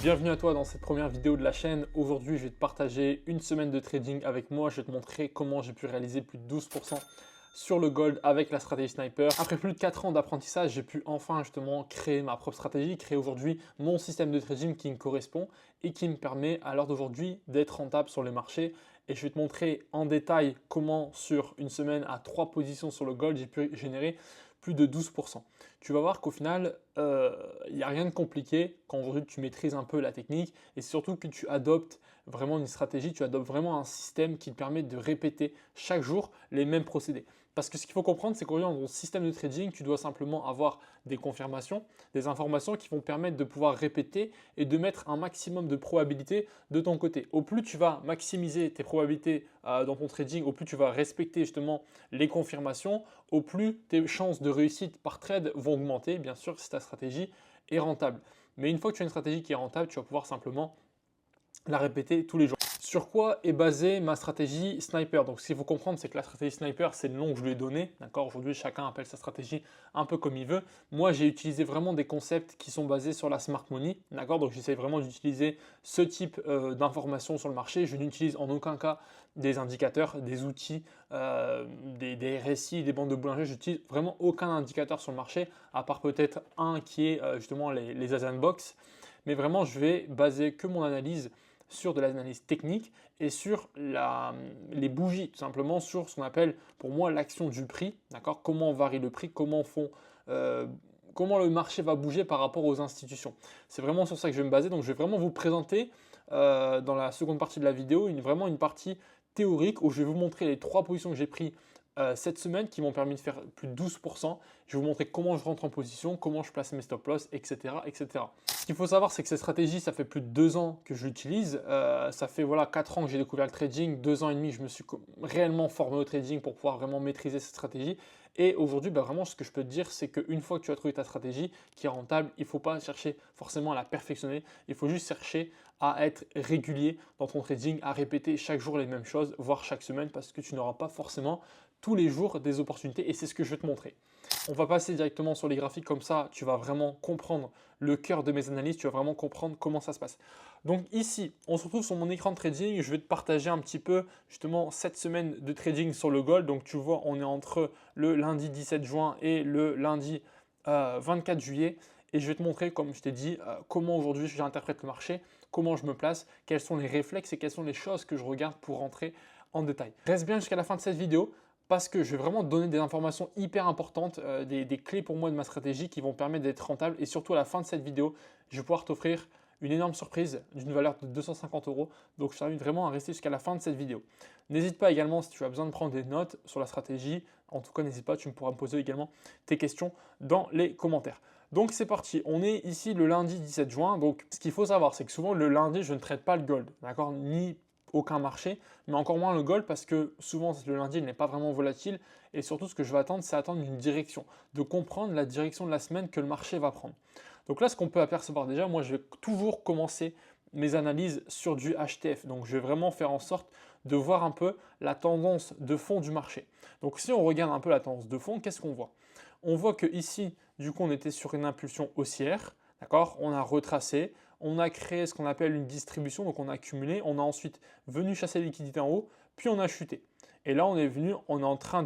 Bienvenue à toi dans cette première vidéo de la chaîne. Aujourd'hui, je vais te partager une semaine de trading avec moi. Je vais te montrer comment j'ai pu réaliser plus de 12% sur le gold avec la stratégie sniper. Après plus de 4 ans d'apprentissage, j'ai pu enfin justement créer ma propre stratégie, créer aujourd'hui mon système de trading qui me correspond et qui me permet à l'heure d'aujourd'hui d'être rentable sur les marchés. Et je vais te montrer en détail comment sur une semaine à 3 positions sur le gold, j'ai pu générer plus de 12%. Tu vas voir qu'au final, il n'y a rien de compliqué quand aujourd'hui tu maîtrises un peu la technique et surtout que tu adoptes vraiment une stratégie, tu adoptes vraiment un système qui te permet de répéter chaque jour les mêmes procédés. Parce que ce qu'il faut comprendre, c'est qu'aujourd'hui dans ton système de trading, tu dois simplement avoir des confirmations, des informations qui vont permettre de pouvoir répéter et de mettre un maximum de probabilité de ton côté. Au plus tu vas maximiser tes probabilités dans ton trading, au plus tu vas respecter justement les confirmations, au plus tes chances de réussite par trade vont augmenter, bien sûr, si ta stratégie est rentable. Mais une fois que tu as une stratégie qui est rentable, tu vas pouvoir simplement la répéter tous les jours. Sur quoi est basée ma stratégie sniper? Donc, ce qu'il faut comprendre, c'est que la stratégie sniper, c'est le nom que je lui ai donné. D'accord? Aujourd'hui, chacun appelle sa stratégie un peu comme il veut. Moi, j'ai utilisé vraiment des concepts qui sont basés sur la smart money. D'accord? Donc, j'essaie vraiment d'utiliser ce type d'informations sur le marché. Je n'utilise en aucun cas des indicateurs, des outils, des RSI, des bandes de Bollinger. Je n'utilise vraiment aucun indicateur sur le marché, à part peut-être un qui est justement les Asian Box. Mais vraiment, je vais baser que mon analyse sur de l'analyse technique et sur les bougies, tout simplement sur ce qu'on appelle pour moi l'action du prix, d'accord? Comment varie le prix, comment le marché va bouger par rapport aux institutions. C'est vraiment sur ça que je vais me baser, donc je vais vraiment vous présenter dans la seconde partie de la vidéo vraiment une partie théorique où je vais vous montrer les 3 positions que j'ai prises cette semaine qui m'ont permis de faire plus de 12%. Je vais vous montrer comment je rentre en position, comment je place mes stop loss, etc. etc. Ce qu'il faut savoir, c'est que cette stratégie, ça fait plus de 2 ans que je l'utilise. Ça fait voilà, 4 ans que j'ai découvert le trading, 2 ans et demi, je me suis réellement formé au trading pour pouvoir vraiment maîtriser cette stratégie. Et aujourd'hui, vraiment, ce que je peux te dire, c'est qu'une fois que tu as trouvé ta stratégie qui est rentable, il ne faut pas chercher forcément à la perfectionner. Il faut juste chercher à être régulier dans ton trading, à répéter chaque jour les mêmes choses, voire chaque semaine, parce que tu n'auras pas forcément tous les jours des opportunités et c'est ce que je vais te montrer. On va passer directement sur les graphiques, comme ça tu vas vraiment comprendre le cœur de mes analyses, tu vas vraiment comprendre comment ça se passe. Donc ici, on se retrouve sur mon écran de trading, je vais te partager un petit peu justement cette semaine de trading sur le gold. Donc tu vois, on est entre le lundi 17 juin et le lundi 24 juillet. Et je vais te montrer, comme je t'ai dit, comment aujourd'hui j'interprète le marché, comment je me place, quels sont les réflexes et quelles sont les choses que je regarde pour rentrer en détail. Reste bien jusqu'à la fin de cette vidéo parce que je vais vraiment te donner des informations hyper importantes, des clés pour moi de ma stratégie qui vont permettre d'être rentable. Et surtout à la fin de cette vidéo, je vais pouvoir t'offrir une énorme surprise d'une valeur de 250 €. Donc je t'invite vraiment à rester jusqu'à la fin de cette vidéo. N'hésite pas également si tu as besoin de prendre des notes sur la stratégie. En tout cas, n'hésite pas, tu me pourras me poser également tes questions dans les commentaires. Donc c'est parti, on est ici le lundi 17 juin. Donc ce qu'il faut savoir, c'est que souvent le lundi, je ne traite pas le gold, d'accord? Ni aucun marché, mais encore moins le gold parce que souvent le lundi il n'est pas vraiment volatile et surtout ce que je vais attendre, c'est attendre une direction, de comprendre la direction de la semaine que le marché va prendre. Donc là, ce qu'on peut apercevoir déjà, moi je vais toujours commencer mes analyses sur du HTF. Donc je vais vraiment faire en sorte de voir un peu la tendance de fond du marché. Donc si on regarde un peu la tendance de fond, qu'est-ce qu'on voit? On voit que ici, du coup, on était sur une impulsion haussière. D'accord? On a retracé, on a créé ce qu'on appelle une distribution, donc on a accumulé, on a ensuite venu chasser les liquidités en haut, puis on a chuté. Et là, on est en train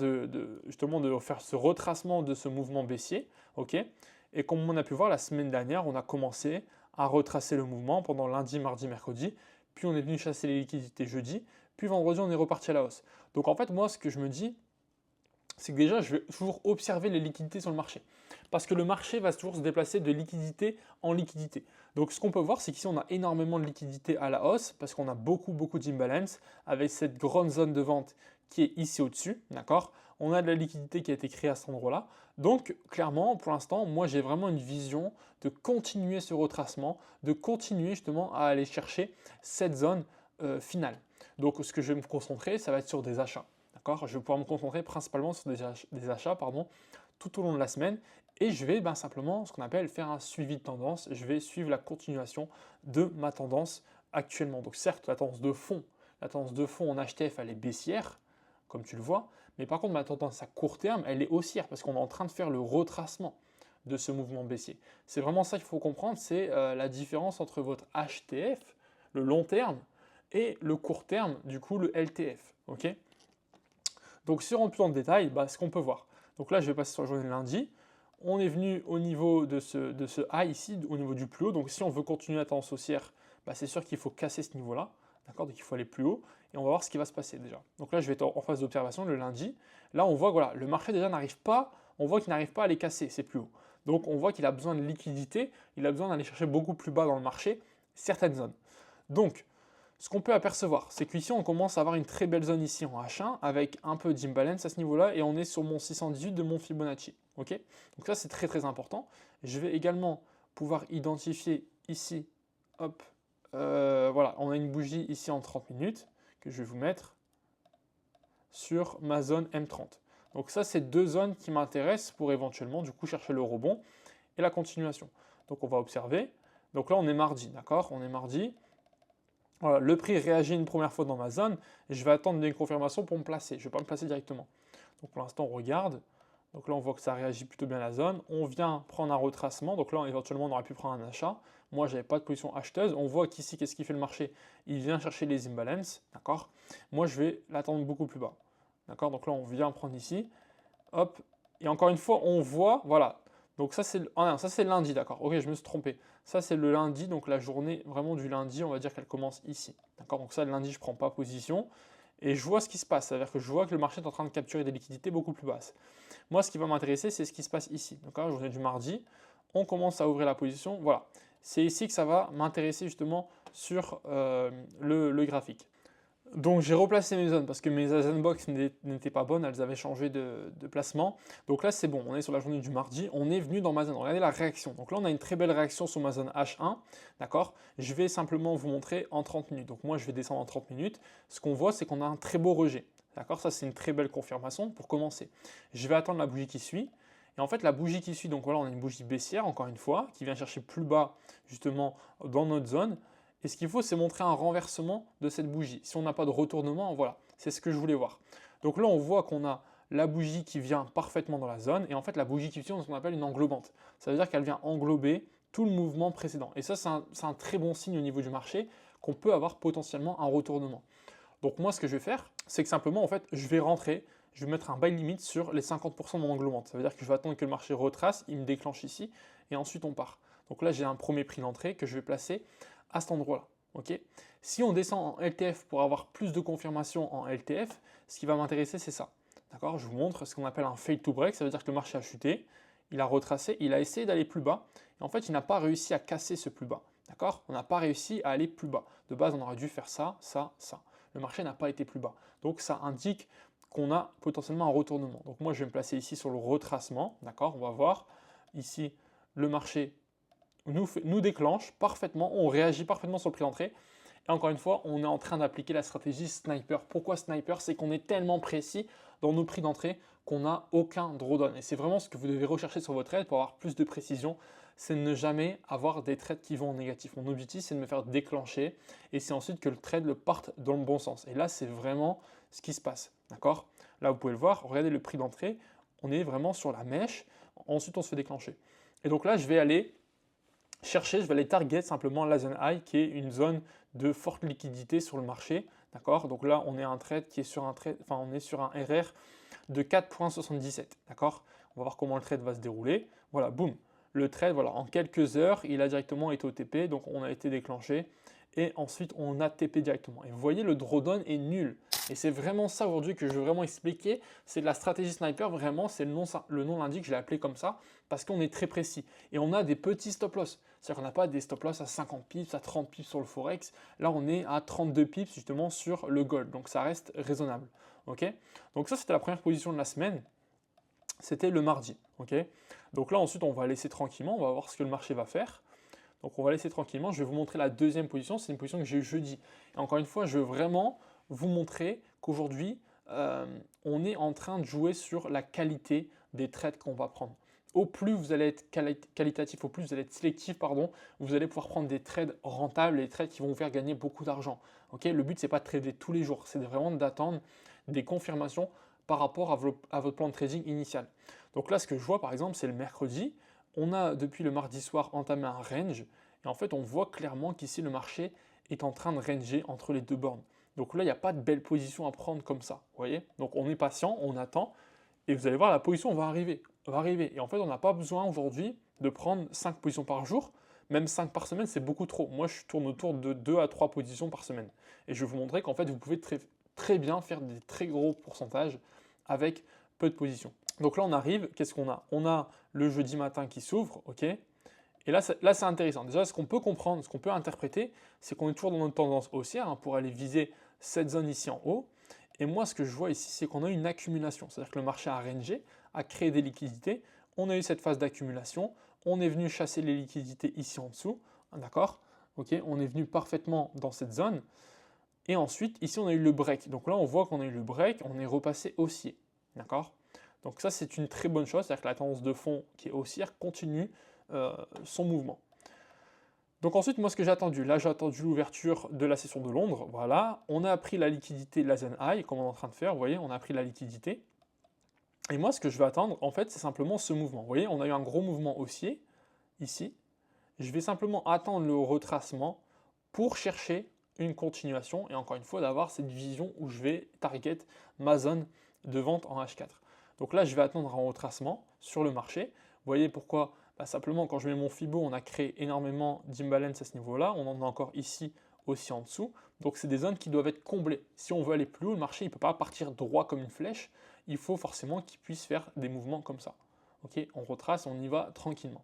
justement de faire ce retracement de ce mouvement baissier, ok? Et comme on a pu voir la semaine dernière, on a commencé à retracer le mouvement pendant lundi, mardi, mercredi, puis on est venu chasser les liquidités jeudi, puis vendredi, on est reparti à la hausse. Donc en fait, moi, ce que je me dis, c'est que déjà, je vais toujours observer les liquidités sur le marché. Parce que le marché va toujours se déplacer de liquidité en liquidité. Donc, ce qu'on peut voir, c'est qu'ici, on a énormément de liquidités à la hausse parce qu'on a beaucoup d'imbalance avec cette grande zone de vente qui est ici au-dessus. D'accord? On a de la liquidité qui a été créée à cet endroit-là. Donc, clairement, pour l'instant, moi, j'ai vraiment une vision de continuer ce retracement, de continuer justement à aller chercher cette zone finale. Donc, ce que je vais me concentrer, ça va être sur des achats. Je vais pouvoir me concentrer principalement sur des achats tout au long de la semaine et je vais simplement ce qu'on appelle faire un suivi de tendance. Je vais suivre la continuation de ma tendance actuellement. Donc certes, la tendance de fond en HTF, elle est baissière, comme tu le vois, mais par contre, ma tendance à court terme, elle est haussière parce qu'on est en train de faire le retracement de ce mouvement baissier. C'est vraiment ça qu'il faut comprendre, c'est la différence entre votre HTF, le long terme, et le court terme, du coup le LTF. Ok. Donc si on rentre plus dans le détail, ce qu'on peut voir. Donc là, je vais passer sur la journée de lundi. On est venu au niveau de ce high ici, au niveau du plus haut. Donc si on veut continuer la tendance haussière, c'est sûr qu'il faut casser ce niveau-là. D'accord. Donc il faut aller plus haut. Et on va voir ce qui va se passer déjà. Donc là, je vais être en phase d'observation le lundi. Là, on voit que voilà, le marché déjà n'arrive pas, on voit qu'il n'arrive pas à les casser, c'est plus haut. Donc on voit qu'il a besoin de liquidité, il a besoin d'aller chercher beaucoup plus bas dans le marché certaines zones. Donc, ce qu'on peut apercevoir, c'est qu'ici, on commence à avoir une très belle zone ici en H1 avec un peu d'imbalance à ce niveau-là et on est sur mon 618 de mon Fibonacci. Ok. Donc ça, c'est très très important. Je vais également pouvoir identifier ici, hop, voilà, on a une bougie ici en 30 minutes que je vais vous mettre sur ma zone M30. Donc ça, c'est deux zones qui m'intéressent pour éventuellement du coup chercher le rebond et la continuation. Donc on va observer. Donc là, on est mardi, d'accord? On est mardi. Voilà, le prix réagit une première fois dans ma zone et je vais attendre une confirmation pour me placer. Je ne vais pas me placer directement. Donc pour l'instant, on regarde. Donc là, on voit que ça réagit plutôt bien la zone. On vient prendre un retracement. Donc là, éventuellement, on aurait pu prendre un achat. Moi, je n'avais pas de position acheteuse. On voit qu'ici, qu'est-ce qui fait le marché? Il vient chercher les imbalances, d'accord? Moi, je vais l'attendre beaucoup plus bas. D'accord. Donc là, on vient prendre ici. Hop. Et encore une fois, on voit, voilà. Donc ça, c'est lundi, d'accord. Ok, je me suis trompé. Ça, c'est le lundi, donc la journée vraiment du lundi, on va dire qu'elle commence ici. D'accord. Donc ça, le lundi, je ne prends pas position. Et je vois ce qui se passe. C'est-à-dire que je vois que le marché est en train de capturer des liquidités beaucoup plus basses. Moi, ce qui va m'intéresser, c'est ce qui se passe ici. D'accord. Journée du mardi. On commence à ouvrir la position. Voilà. C'est ici que ça va m'intéresser justement sur le graphique. Donc j'ai replacé mes zones parce que mes Asian Box n'étaient pas bonnes, elles avaient changé de placement. Donc là c'est bon, on est sur la journée du mardi, on est venu dans ma zone. Regardez la réaction. Donc là on a une très belle réaction sur ma zone H1, d'accord. Je vais simplement vous montrer en 30 minutes. Donc moi je vais descendre en 30 minutes. Ce qu'on voit c'est qu'on a un très beau rejet, d'accord. Ça c'est une très belle confirmation pour commencer. Je vais attendre la bougie qui suit. Et en fait la bougie qui suit, donc voilà on a une bougie baissière encore une fois, qui vient chercher plus bas justement dans notre zone. Et ce qu'il faut, c'est montrer un renversement de cette bougie. Si on n'a pas de retournement, voilà, c'est ce que je voulais voir. Donc là, on voit qu'on a la bougie qui vient parfaitement dans la zone. Et en fait, la bougie qui suit, c'est ce qu'on appelle une englobante. Ça veut dire qu'elle vient englober tout le mouvement précédent. Et ça, c'est un très bon signe au niveau du marché qu'on peut avoir potentiellement un retournement. Donc moi, ce que je vais faire, c'est que simplement, en fait, je vais rentrer, je vais mettre un buy limit sur les 50% de mon englobante. Ça veut dire que je vais attendre que le marché retrace, il me déclenche ici, et ensuite on part. Donc là, j'ai un premier prix d'entrée que je vais placer à cet endroit-là. Okay. Si on descend en LTF pour avoir plus de confirmation en LTF, ce qui va m'intéresser, c'est ça. D'accord. Je vous montre ce qu'on appelle un fail to break. Ça veut dire que le marché a chuté, il a retracé, il a essayé d'aller plus bas. Et en fait, il n'a pas réussi à casser ce plus bas. D'accord. On n'a pas réussi à aller plus bas. De base, on aurait dû faire ça, ça, ça. Le marché n'a pas été plus bas. Donc, ça indique qu'on a potentiellement un retournement. Donc, moi, je vais me placer ici sur le retracement. D'accord. On va voir ici le marché nous déclenche parfaitement, on réagit parfaitement sur le prix d'entrée. Et encore une fois, on est en train d'appliquer la stratégie sniper. Pourquoi sniper? C'est qu'on est tellement précis dans nos prix d'entrée qu'on n'a aucun drawdown. Et c'est vraiment ce que vous devez rechercher sur votre trade pour avoir plus de précision. C'est de ne jamais avoir des trades qui vont en négatif. Mon objectif, c'est de me faire déclencher et c'est ensuite que le trade le parte dans le bon sens. Et là, c'est vraiment ce qui se passe. D'accord? Là, vous pouvez le voir, regardez le prix d'entrée. On est vraiment sur la mèche. Ensuite, on se fait déclencher. Et donc là, je vais aller chercher, je vais aller target simplement la zone high qui est une zone de forte liquidité sur le marché. D'accord. Donc là, on est un trade qui est sur un trade, enfin on est sur un RR de 4,77. D'accord. On va voir comment le trade va se dérouler. Voilà, boum. Le trade, voilà, en quelques heures, il a directement été au TP, donc on a été déclenché. Et ensuite, on a TP directement. Et vous voyez, le drawdown est nul. Et c'est vraiment ça aujourd'hui que je veux vraiment expliquer. C'est de la stratégie sniper, vraiment, c'est le nom l'indique, je l'ai appelé comme ça, parce qu'on est très précis. Et on a des petits stop loss. C'est-à-dire qu'on n'a pas des stop loss à 50 pips, à 30 pips sur le Forex. Là, on est à 32 pips justement sur le Gold. Donc ça reste raisonnable. Okay. Donc ça, c'était la première position de la semaine. C'était le mardi. Okay. Donc là, ensuite, on va laisser tranquillement. On va voir ce que le marché va faire. Donc on va laisser tranquillement. Je vais vous montrer la deuxième position. C'est une position que j'ai eue jeudi. Et encore une fois, je veux vraiment vous montrer qu'aujourd'hui, on est en train de jouer sur la qualité des trades qu'on va prendre. Au plus vous allez être qualitatif, au plus vous allez être sélectif, pardon, vous allez pouvoir prendre des trades rentables, des trades qui vont vous faire gagner beaucoup d'argent. Okay, le but, ce n'est pas de trader tous les jours, c'est vraiment d'attendre des confirmations par rapport à votre plan de trading initial. Donc là, ce que je vois, par exemple, c'est le mercredi, on a depuis le mardi soir entamé un range, et en fait on voit clairement qu'ici le marché est en train de ranger entre les deux bornes. Donc là, il n'y a pas de belle position à prendre comme ça, vous voyez? Donc on est patient, on attend, et vous allez voir, la position va arriver. Et en fait, on n'a pas besoin aujourd'hui de prendre 5 positions par jour, même 5 par semaine, c'est beaucoup trop. Moi, je tourne autour de 2 à 3 positions par semaine. Et je vais vous montrer qu'en fait, vous pouvez très bien faire des très gros pourcentages avec peu de positions. Donc là, on arrive, qu'est-ce qu'on a? On a le jeudi matin qui s'ouvre, ok? Et là, c'est intéressant. Déjà, ce qu'on peut comprendre, ce qu'on peut interpréter, c'est qu'on est toujours dans notre tendance haussière pour aller viser cette zone ici en haut. Et moi, ce que je vois ici, c'est qu'on a une accumulation. C'est-à-dire que le marché a rangé, a créé des liquidités. On a eu cette phase d'accumulation. On est venu chasser les liquidités ici en dessous. D'accord? Ok, on est venu parfaitement dans cette zone. Et ensuite, ici, on a eu le break. Donc là, on voit qu'on a eu le break, on est repassé haussier. D'accord? Donc ça, c'est une très bonne chose. C'est-à-dire que la tendance de fond qui est haussière continue son mouvement. Donc ensuite, moi, ce que j'ai attendu, là, j'ai attendu l'ouverture de la session de Londres, voilà. On a pris la liquidité, la zone high, comme on est en train de faire, vous voyez, on a pris la liquidité. Et moi, ce que je vais attendre, en fait, c'est simplement ce mouvement. Vous voyez, on a eu un gros mouvement haussier, ici. Je vais simplement attendre le retracement pour chercher une continuation, et encore une fois, d'avoir cette vision où je vais target ma zone de vente en H4. Donc là, je vais attendre un retracement sur le marché. Vous voyez pourquoi? Simplement, quand je mets mon Fibo, on a créé énormément d'imbalance à ce niveau-là. On en a encore ici, aussi en dessous. Donc, c'est des zones qui doivent être comblées. Si on veut aller plus haut, le marché ne peut pas partir droit comme une flèche. Il faut forcément qu'il puisse faire des mouvements comme ça. Ok, on retrace, on y va tranquillement.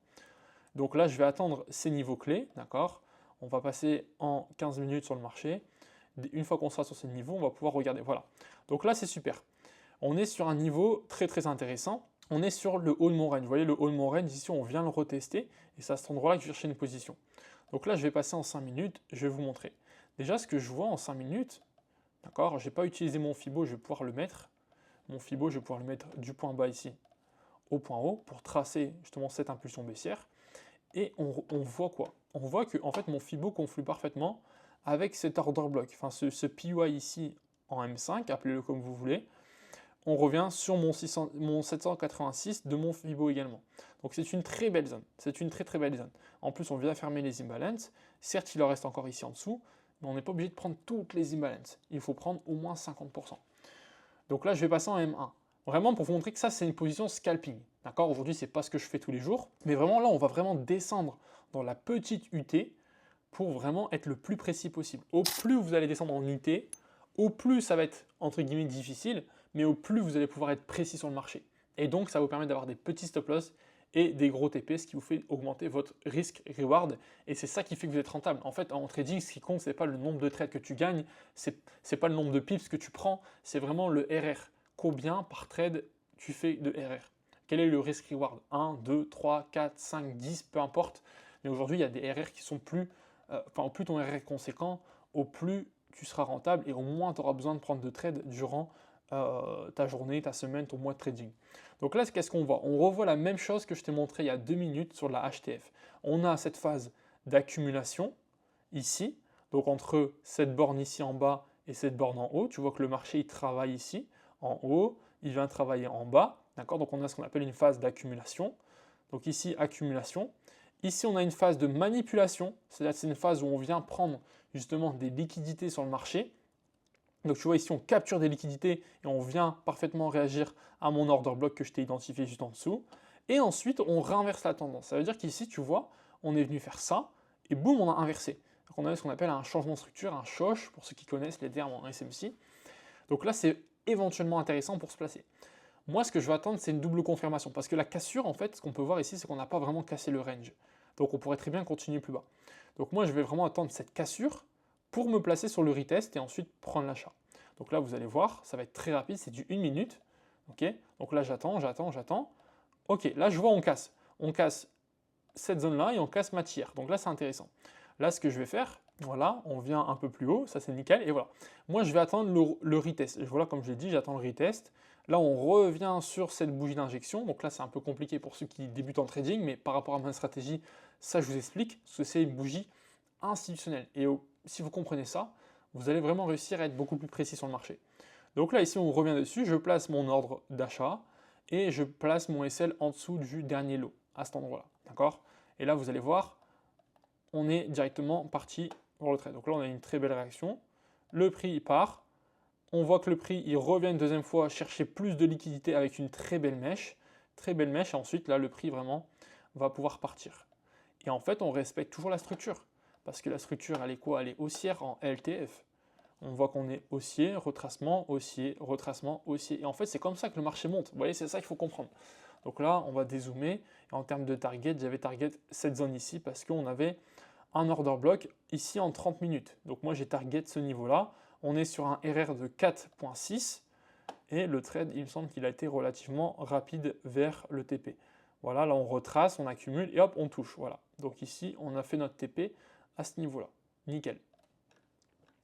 Donc là, je vais attendre ces niveaux clés, d'accord? On va passer en 15 minutes sur le marché. Une fois qu'on sera sur ces niveaux, on va pouvoir regarder. Voilà. Donc là, c'est super. On est sur un niveau très très intéressant. On est sur le haut de mon range. Vous voyez, le haut de mon range, ici, on vient le retester. Et c'est à cet endroit-là que je vais chercher une position. Donc là, je vais passer en 5 minutes. Je vais vous montrer. Déjà, ce que je vois en 5 minutes, d'accord, je n'ai pas utilisé mon Fibo, je vais pouvoir le mettre. Mon Fibo, je vais pouvoir le mettre du point bas ici au point haut pour tracer justement cette impulsion baissière. Et on voit quoi? On voit que en fait, mon Fibo conflue parfaitement avec cet order block. Enfin, ce PY ici en M5, appelez-le comme vous voulez. On revient sur mon 786 de mon Fibo également. Donc c'est une très belle zone. C'est une très très belle zone. En plus, on vient fermer les imbalances. Certes, il en reste encore ici en dessous, mais on n'est pas obligé de prendre toutes les imbalances. Il faut prendre au moins 50%. Donc là, je vais passer en M1. Vraiment pour vous montrer que ça, c'est une position scalping. D'accord? Aujourd'hui, c'est pas ce que je fais tous les jours. Mais vraiment, là, on va vraiment descendre dans la petite UT pour vraiment être le plus précis possible. Au plus vous allez descendre en UT, au plus ça va être entre guillemets difficile, mais au plus vous allez pouvoir être précis sur le marché. Et donc, ça vous permet d'avoir des petits stop loss et des gros TP, ce qui vous fait augmenter votre risque-reward. Et c'est ça qui fait que vous êtes rentable. En fait, en trading, ce qui compte, ce n'est pas le nombre de trades que tu gagnes, c'est pas le nombre de pips que tu prends, c'est vraiment le RR. Combien par trade tu fais de RR? Quel est le risk-reward? 1, 2, 3, 4, 5, 10, peu importe. Mais aujourd'hui, il y a des RR qui sont plus... au plus ton RR est conséquent, au plus tu seras rentable et au moins tu auras besoin de prendre de trades durant ta journée, ta semaine, ton mois de trading. Donc là, qu'est-ce qu'on voit? On revoit la même chose que je t'ai montré il y a 2 minutes sur la HTF. On a cette phase d'accumulation ici, donc entre cette borne ici en bas et cette borne en haut. Tu vois que le marché il travaille ici en haut, il vient travailler en bas, d'accord? Donc on a ce qu'on appelle une phase d'accumulation. Donc ici, accumulation. Ici, on a une phase de manipulation, c'est-à-dire c'est une phase où on vient prendre justement des liquidités sur le marché. Donc tu vois ici, on capture des liquidités et on vient parfaitement réagir à mon order block que je t'ai identifié juste en dessous. Et ensuite, on réinverse la tendance. Ça veut dire qu'ici, tu vois, on est venu faire ça et boum, on a inversé. Donc on a ce qu'on appelle un changement de structure, un choche, pour ceux qui connaissent les termes en SMC. Donc là, c'est éventuellement intéressant pour se placer. Moi, ce que je vais attendre, c'est une double confirmation. Parce que la cassure, en fait, ce qu'on peut voir ici, c'est qu'on n'a pas vraiment cassé le range. Donc on pourrait très bien continuer plus bas. Donc moi, je vais vraiment attendre cette cassure pour me placer sur le retest et ensuite prendre l'achat. Donc là, vous allez voir, ça va être très rapide, c'est du 1 minute. Ok, donc là, j'attends. Ok, là, je vois, on casse. On casse cette zone-là et on casse ma tiers. Donc là, c'est intéressant. Là, ce que je vais faire, voilà, on vient un peu plus haut, ça c'est nickel, et voilà. Moi, je vais attendre le retest. Et voilà, comme je l'ai dit, j'attends le retest. Là, on revient sur cette bougie d'injection. Donc là, c'est un peu compliqué pour ceux qui débutent en trading, mais par rapport à ma stratégie, ça, je vous explique, parce que c'est une bougie institutionnelle. Et si vous comprenez ça, vous allez vraiment réussir à être beaucoup plus précis sur le marché. Donc là, ici, on revient dessus, je place mon ordre d'achat et je place mon SL en dessous du dernier lot. à cet endroit-là, d'accord? Et là, vous allez voir, on est directement parti pour le trade. Donc là, on a une très belle réaction. Le prix il part. On voit que le prix il revient une deuxième fois chercher plus de liquidité avec une très belle mèche. Très belle mèche. Et ensuite, là, le prix vraiment va pouvoir partir. Et en fait, on respecte toujours la structure. Parce que la structure, elle est quoi? Elle est haussière en LTF. On voit qu'on est haussier, retracement, haussier, retracement, haussier. Et en fait, c'est comme ça que le marché monte. Vous voyez, c'est ça qu'il faut comprendre. Donc là, on va dézoomer. Et en termes de target, j'avais target cette zone ici parce qu'on avait un order block ici en 30 minutes. Donc moi, j'ai target ce niveau-là. On est sur un RR de 4.6 et le trade, il me semble qu'il a été relativement rapide vers le TP. Voilà, là on retrace, on accumule et hop, on touche. Voilà. Donc ici, on a fait notre TP à ce niveau-là. Nickel.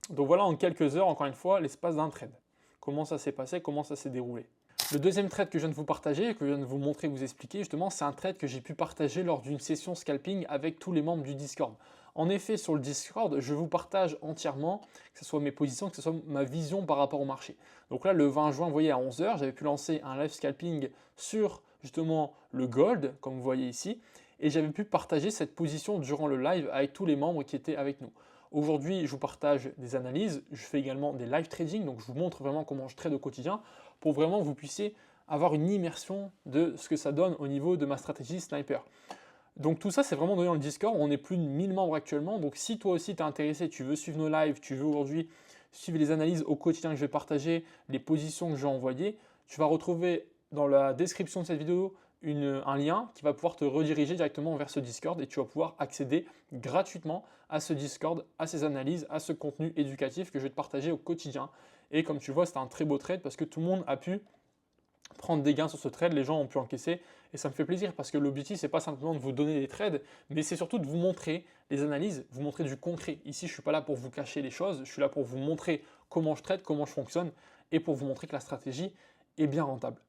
Donc voilà en quelques heures, encore une fois, l'espace d'un trade. Comment ça s'est passé, comment ça s'est déroulé. Le deuxième trade que je viens de vous partager, que je viens de vous montrer, vous expliquer, justement, c'est un trade que j'ai pu partager lors d'une session scalping avec tous les membres du Discord. En effet, sur le Discord, je vous partage entièrement, que ce soit mes positions, que ce soit ma vision par rapport au marché. Donc là, le 20 juin, vous voyez, à 11 h, j'avais pu lancer un live scalping sur justement le gold, comme vous voyez ici, et j'avais pu partager cette position durant le live avec tous les membres qui étaient avec nous. Aujourd'hui, je vous partage des analyses, je fais également des live trading, donc je vous montre vraiment comment je trade au quotidien pour vraiment que vous puissiez avoir une immersion de ce que ça donne au niveau de ma stratégie sniper. Donc tout ça, c'est vraiment donné dans le Discord, on est plus de 1000 membres actuellement, donc si toi aussi tu es intéressé, tu veux suivre nos lives, tu veux aujourd'hui suivre les analyses au quotidien que je vais partager, les positions que je vais envoyer, tu vas retrouver dans la description de cette vidéo un lien qui va pouvoir te rediriger directement vers ce Discord et tu vas pouvoir accéder gratuitement à ce Discord, à ces analyses, à ce contenu éducatif que je vais te partager au quotidien. Et comme tu vois, c'était un très beau trade parce que tout le monde a pu prendre des gains sur ce trade, les gens ont pu encaisser et ça me fait plaisir parce que l'objectif c'est pas simplement de vous donner des trades, mais c'est surtout de vous montrer les analyses, vous montrer du concret. Ici, je suis pas là pour vous cacher les choses, je suis là pour vous montrer comment je trade, comment je fonctionne et pour vous montrer que la stratégie est bien rentable.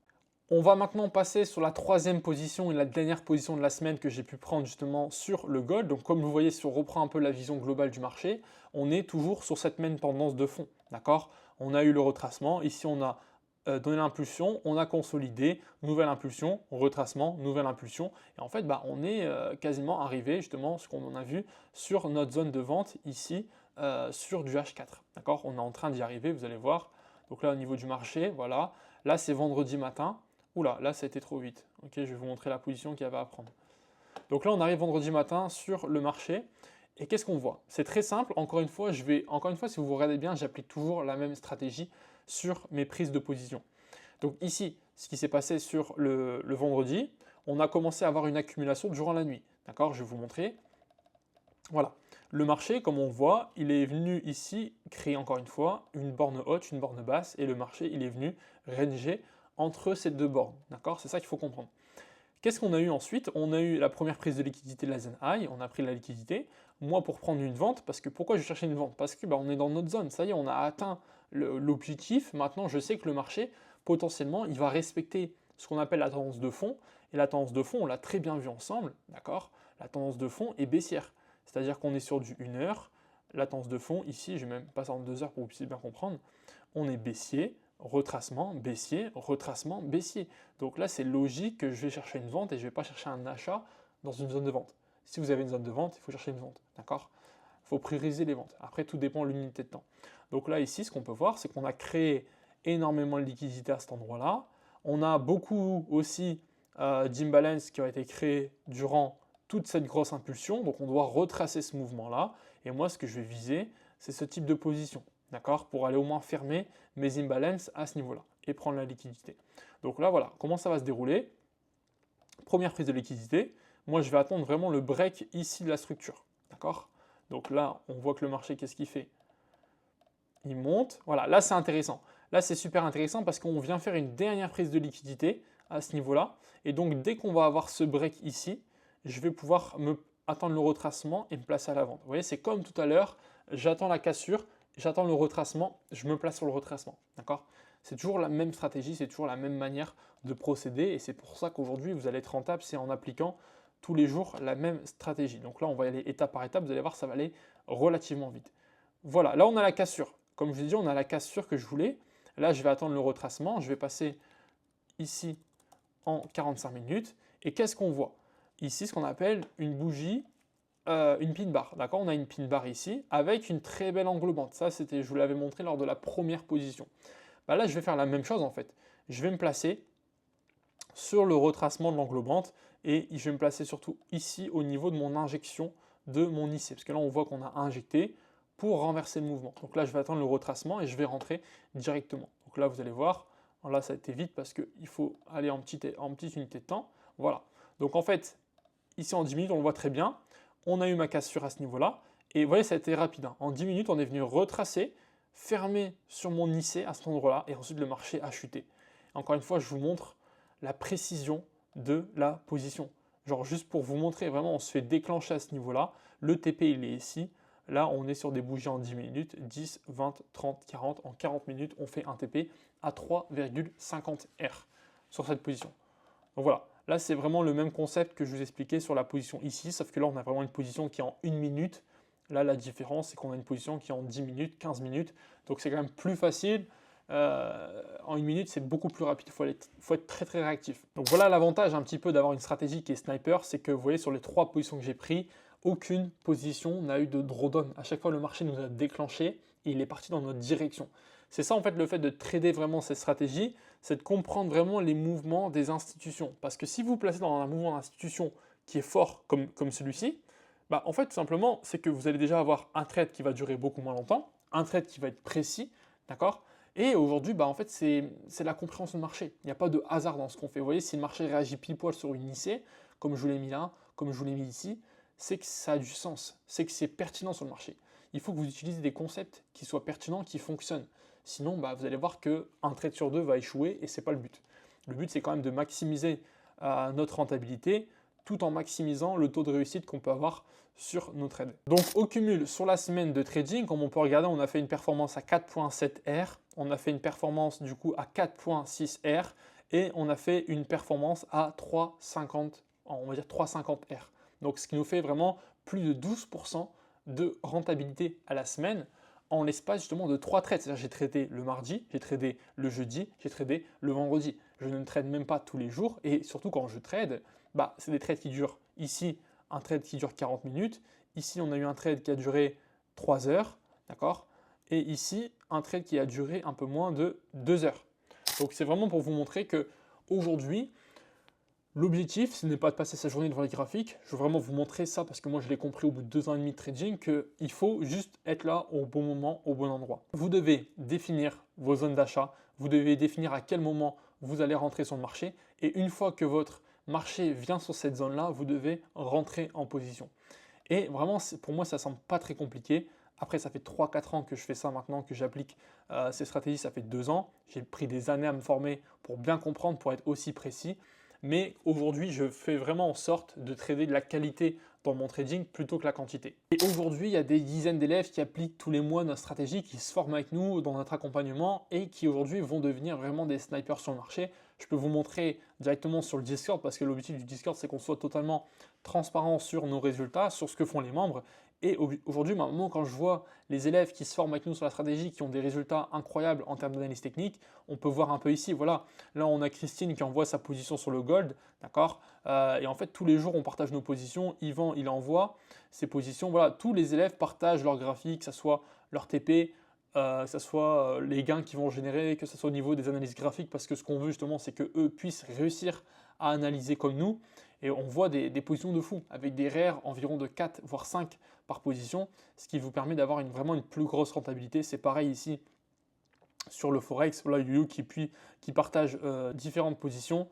On va maintenant passer sur la troisième position et la dernière position de la semaine que j'ai pu prendre justement sur le gold. Donc comme vous voyez, si on reprend un peu la vision globale du marché, on est toujours sur cette même tendance de fond. D'accord? On a eu le retracement. Ici, on a donné l'impulsion, on a consolidé, nouvelle impulsion, retracement, nouvelle impulsion. Et en fait, on est quasiment arrivé justement, ce qu'on a vu, sur notre zone de vente ici, sur du H4. D'accord? On est en train d'y arriver, vous allez voir. Donc là, au niveau du marché, voilà. Là, c'est vendredi matin. Oula, là, ça a été trop vite. Ok, je vais vous montrer la position qu'il y avait à prendre. Donc là, on arrive vendredi matin sur le marché. Et qu'est-ce qu'on voit? C'est très simple. Encore une fois, si vous regardez bien, j'applique toujours la même stratégie sur mes prises de position. Donc ici, ce qui s'est passé sur le vendredi, on a commencé à avoir une accumulation durant la nuit. D'accord? Je vais vous montrer. Voilà. Le marché, comme on voit, il est venu ici créer encore une fois une borne haute, une borne basse, et le marché, il est venu ranger entre ces deux bornes. D'accord? C'est ça qu'il faut comprendre. Qu'est-ce qu'on a eu ensuite? On a eu la première prise de liquidité de la zone high, on a pris la liquidité. Moi, pour prendre une vente, parce que pourquoi je cherchais une vente? Parce que on est dans notre zone, ça y est, on a atteint l'objectif. Maintenant, je sais que le marché, potentiellement, il va respecter ce qu'on appelle la tendance de fond. Et la tendance de fond, on l'a très bien vu ensemble, d'accord? La tendance de fond est baissière. C'est-à-dire qu'on est sur du 1 heure. La tendance de fond, ici, je vais même passer en 2 heures pour que vous puissiez bien comprendre. On est baissier, retracement, baissier, retracement, baissier. Donc là, c'est logique que je vais chercher une vente et je ne vais pas chercher un achat dans une zone de vente. Si vous avez une zone de vente, il faut chercher une vente, d'accord? Il faut prioriser les ventes. Après, tout dépend de l'unité de temps. Donc là, ici, ce qu'on peut voir, c'est qu'on a créé énormément de liquidités à cet endroit-là. On a beaucoup aussi d'imbalance qui ont été créés durant toute cette grosse impulsion. Donc on doit retracer ce mouvement-là. Et moi, ce que je vais viser, c'est ce type de position. D'accord? Pour aller au moins fermer mes imbalances à ce niveau-là et prendre la liquidité. Donc là, voilà, comment ça va se dérouler? Première prise de liquidité. Moi, je vais attendre vraiment le break ici de la structure. D'accord? Donc là, on voit que le marché, qu'est-ce qu'il fait? Il monte. Voilà, là, c'est intéressant. Là, c'est super intéressant parce qu'on vient faire une dernière prise de liquidité à ce niveau-là. Et donc, dès qu'on va avoir ce break ici, je vais pouvoir attendre le retracement et me placer à la vente. Vous voyez, c'est comme tout à l'heure, j'attends la cassure, j'attends le retracement, je me place sur le retracement. D'accord? C'est toujours la même stratégie, c'est toujours la même manière de procéder et c'est pour ça qu'aujourd'hui, vous allez être rentable, c'est en appliquant tous les jours la même stratégie. Donc là, on va y aller étape par étape, vous allez voir, ça va aller relativement vite. Voilà, là, on a la cassure. Comme je vous ai dit, on a la cassure que je voulais. Là, je vais attendre le retracement, je vais passer ici en 45 minutes. Et qu'est-ce qu'on voit? ici ce qu'on appelle une bougie, une pin bar. D'accord, on a une pin bar ici avec une très belle englobante. Ça, je vous l'avais montré lors de la première position. Bah là, je vais faire la même chose en fait. Je vais me placer sur le retracement de l'englobante et je vais me placer surtout ici au niveau de mon injection de mon IC. Parce que là, on voit qu'on a injecté pour renverser le mouvement. Donc là, je vais attendre le retracement et je vais rentrer directement. Donc là, vous allez voir, là, ça a été vite parce qu'il faut aller en petite unité de temps. Voilà. Donc en fait, ici en 10 minutes, on le voit très bien. On a eu ma cassure à ce niveau-là. Et vous voyez, ça a été rapide. Hein. En 10 minutes, on est venu retracer, fermer sur mon IC à cet endroit-là et ensuite le marché a chuté. Encore une fois, je vous montre la précision de la position. Genre juste pour vous montrer, vraiment, on se fait déclencher à ce niveau-là. Le TP, il est ici. Là, on est sur des bougies en 10 minutes, 10, 20, 30, 40. En 40 minutes, on fait un TP à 3,50 R sur cette position. Donc voilà, là, c'est vraiment le même concept que je vous expliquais sur la position ici, sauf que là, on a vraiment une position qui est en 1 minute. Là, la différence, c'est qu'on a une position qui est en 10 minutes, 15 minutes. Donc, c'est quand même plus facile. En 1 minute, c'est beaucoup plus rapide. Il faut être très, très réactif. Donc, voilà l'avantage un petit peu d'avoir une stratégie qui est sniper. C'est que vous voyez, sur les 3 positions que j'ai prises, aucune position n'a eu de drawdown. À chaque fois, le marché nous a déclenché et il est parti dans notre direction. C'est ça, en fait, le fait de trader vraiment cette stratégie, c'est de comprendre vraiment les mouvements des institutions. Parce que si vous vous placez dans un mouvement d'institution qui est fort comme celui-ci, bah, en fait, tout simplement, c'est que vous allez déjà avoir un trade qui va durer beaucoup moins longtemps, un trade qui va être précis, d'accord? Et aujourd'hui, bah, en fait, c'est la compréhension de marché. Il n'y a pas de hasard dans ce qu'on fait. Vous voyez, si le marché réagit pile poil sur une IC, comme je vous l'ai mis là, comme je vous l'ai mis ici, c'est que ça a du sens, c'est que c'est pertinent sur le marché. Il faut que vous utilisez des concepts qui soient pertinents, qui fonctionnent. Sinon, bah, vous allez voir qu'un trade sur 2 va échouer et ce n'est pas le but. Le but, c'est quand même de maximiser notre rentabilité tout en maximisant le taux de réussite qu'on peut avoir sur nos trades. Donc au cumul, sur la semaine de trading, comme on peut regarder, on a fait une performance à 4.7 R, on a fait une performance du coup à 4.6 R et on a fait une performance à 3.50, on va dire 3.50 R. Donc ce qui nous fait vraiment plus de 12% de rentabilité à la semaine en l'espace justement de 3 trades. C'est-à-dire j'ai tradé le mardi, j'ai tradé le jeudi, j'ai tradé le vendredi. Je ne trade même pas tous les jours et surtout quand je trade, bah, c'est des trades qui durent ici, un trade qui dure 40 minutes. Ici, on a eu un trade qui a duré 3 heures, d'accord? Et ici, un trade qui a duré un peu moins de 2 heures. Donc c'est vraiment pour vous montrer que aujourd'hui, l'objectif, ce n'est pas de passer sa journée devant les graphiques. Je veux vraiment vous montrer ça parce que moi, je l'ai compris au bout de 2 ans et demi de trading qu'il faut juste être là au bon moment, au bon endroit. Vous devez définir vos zones d'achat. Vous devez définir à quel moment vous allez rentrer sur le marché. Et une fois que votre marché vient sur cette zone-là, vous devez rentrer en position. Et vraiment, pour moi, ça ne semble pas très compliqué. Après, ça fait 3-4 ans que je fais ça maintenant, que j'applique ces stratégies, ça fait 2 ans. J'ai pris des années à me former pour bien comprendre, pour être aussi précis. Mais aujourd'hui, je fais vraiment en sorte de trader de la qualité dans mon trading plutôt que la quantité. Et aujourd'hui, il y a des dizaines d'élèves qui appliquent tous les mois notre stratégie, qui se forment avec nous dans notre accompagnement et qui aujourd'hui vont devenir vraiment des snipers sur le marché. Je peux vous montrer directement sur le Discord parce que l'objectif du Discord, c'est qu'on soit totalement transparent sur nos résultats, sur ce que font les membres. Et aujourd'hui, maintenant, quand je vois les élèves qui se forment avec nous sur la stratégie, qui ont des résultats incroyables en termes d'analyse technique, on peut voir un peu ici, voilà, là on a Christine qui envoie sa position sur le gold, d'accord, et en fait tous les jours on partage nos positions, Yvan il envoie ses positions, voilà, tous les élèves partagent leurs graphiques, que ce soit leur TP, que ce soit les gains qu'ils vont générer, que ce soit au niveau des analyses graphiques, parce que ce qu'on veut justement c'est qu'eux puissent réussir à analyser comme nous. Et on voit des positions de fou, avec des RER environ de 4 voire 5 par position, ce qui vous permet d'avoir vraiment une plus grosse rentabilité. C'est pareil ici sur le Forex, voilà Yu qui partage différentes positions.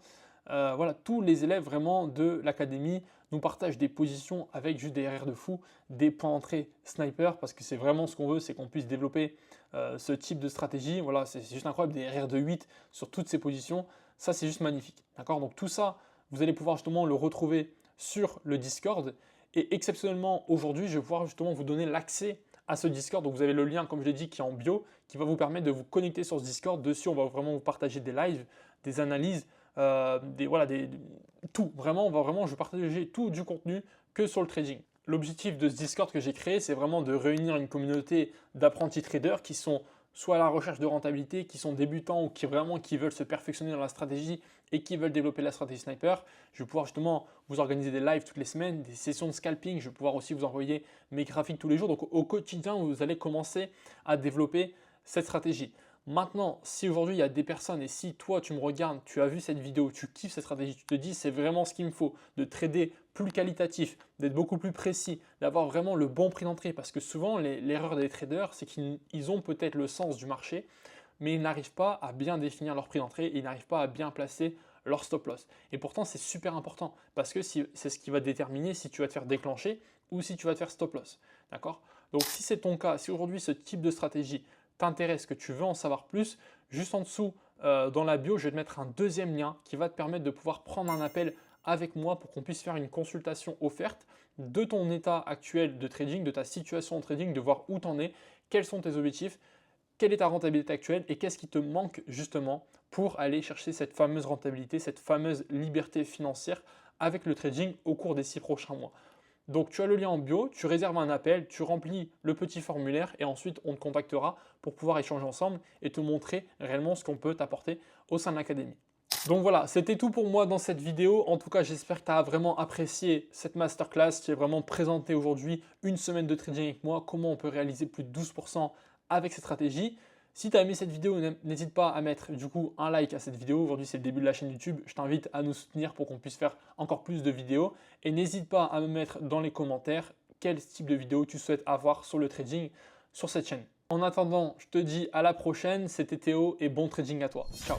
Voilà, tous les élèves vraiment de l'académie nous partagent des positions avec juste des RR de fou, des points d'entrée sniper, parce que c'est vraiment ce qu'on veut, c'est qu'on puisse développer ce type de stratégie. Voilà, c'est juste incroyable, des RR de 8 sur toutes ces positions, ça c'est juste magnifique. D'accord, donc tout ça, vous allez pouvoir justement le retrouver sur le Discord. Et exceptionnellement, aujourd'hui, je vais pouvoir justement vous donner l'accès à ce Discord. Donc vous avez le lien, comme je l'ai dit, qui est en bio, qui va vous permettre de vous connecter sur ce Discord. Dessus, on va vraiment vous partager des lives, des analyses, tout. Vraiment, je vais partager tout du contenu que sur le trading. L'objectif de ce Discord que j'ai créé, c'est vraiment de réunir une communauté d'apprentis traders qui sont soit à la recherche de rentabilité, qui sont débutants ou qui veulent se perfectionner dans la stratégie et qui veulent développer la stratégie sniper. Je vais pouvoir justement vous organiser des lives toutes les semaines, des sessions de scalping. Je vais pouvoir aussi vous envoyer mes graphiques tous les jours. Donc au quotidien, vous allez commencer à développer cette stratégie. Maintenant, si aujourd'hui il y a des personnes et si toi tu me regardes, tu as vu cette vidéo, tu kiffes cette stratégie, tu te dis c'est vraiment ce qu'il me faut, de trader plus qualitatif, d'être beaucoup plus précis, d'avoir vraiment le bon prix d'entrée parce que souvent l'erreur des traders c'est qu'ils ont peut-être le sens du marché mais ils n'arrivent pas à bien définir leur prix d'entrée et ils n'arrivent pas à bien placer leur stop loss. Et pourtant c'est super important parce que c'est ce qui va déterminer si tu vas te faire déclencher ou si tu vas te faire stop loss. D'accord? Donc si c'est ton cas, si aujourd'hui ce type de stratégie t'intéresse, que tu veux en savoir plus, juste en dessous dans la bio, je vais te mettre un deuxième lien qui va te permettre de pouvoir prendre un appel avec moi pour qu'on puisse faire une consultation offerte de ton état actuel de trading, de ta situation en trading, de voir où tu en es, quels sont tes objectifs, quelle est ta rentabilité actuelle et qu'est-ce qui te manque justement pour aller chercher cette fameuse rentabilité, cette fameuse liberté financière avec le trading au cours des 6 prochains mois. Donc tu as le lien en bio, tu réserves un appel, tu remplis le petit formulaire et ensuite on te contactera pour pouvoir échanger ensemble et te montrer réellement ce qu'on peut t'apporter au sein de l'académie. Donc voilà, c'était tout pour moi dans cette vidéo. En tout cas, j'espère que tu as vraiment apprécié cette masterclass. J'ai vraiment présenté aujourd'hui une semaine de trading avec moi, comment on peut réaliser plus de 12% avec cette stratégie. Si tu as aimé cette vidéo, n'hésite pas à mettre du coup un like à cette vidéo. Aujourd'hui, c'est le début de la chaîne YouTube. Je t'invite à nous soutenir pour qu'on puisse faire encore plus de vidéos. Et n'hésite pas à me mettre dans les commentaires quel type de vidéo tu souhaites avoir sur le trading sur cette chaîne. En attendant, je te dis à la prochaine. C'était Théo et bon trading à toi. Ciao.